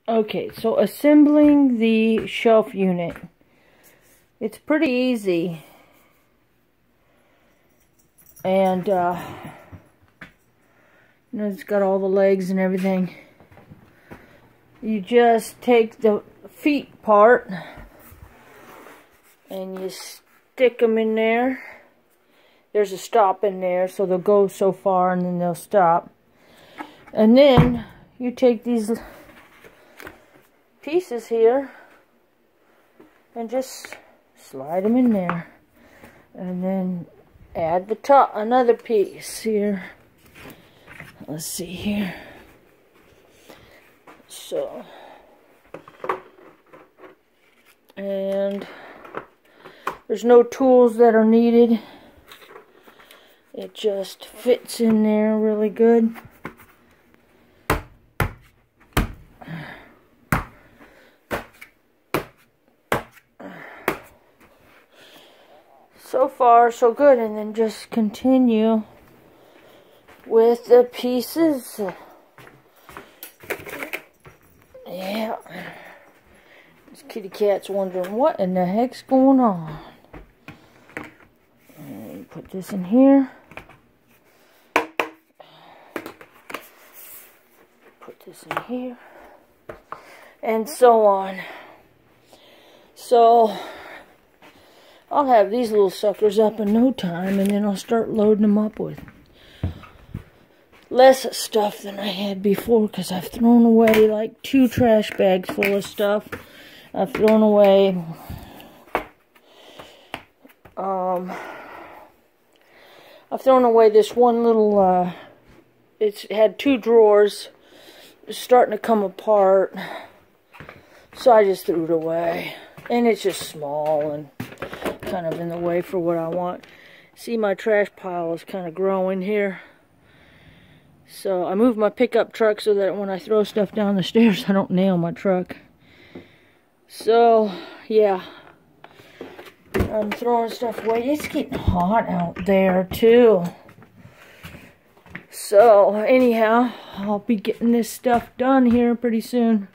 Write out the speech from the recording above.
Okay, so assembling the shelf unit. It's pretty easy. And, it's got all the legs and everything. You just take the feet part and you stick them in there. There's a stop in there, so they'll go so far and then they'll stop. And then you take these pieces here and just slide them in there, and then add the top, another piece here. Let's see here. So, and there's no tools that are needed. It just fits in there really good. So far, so good. And then just continue with the pieces. Yeah. This kitty cat's wondering what in the heck's going on. And put this in here. Put this in here. And so on. So I'll have these little suckers up in no time, and then I'll start loading them up with less stuff than I had before, because I've thrown away like 2 trash bags full of stuff. I've thrown away this one little it had 2 drawers. It's starting to come apart, so I just threw it away. And it's just small and kind of in the way for what I want. See, my trash pile is kind of growing here. So I moved my pickup truck so that when I throw stuff down the stairs, I don't nail my truck. So, yeah. I'm throwing stuff away. It's getting hot out there, too. So, anyhow, I'll be getting this stuff done here pretty soon.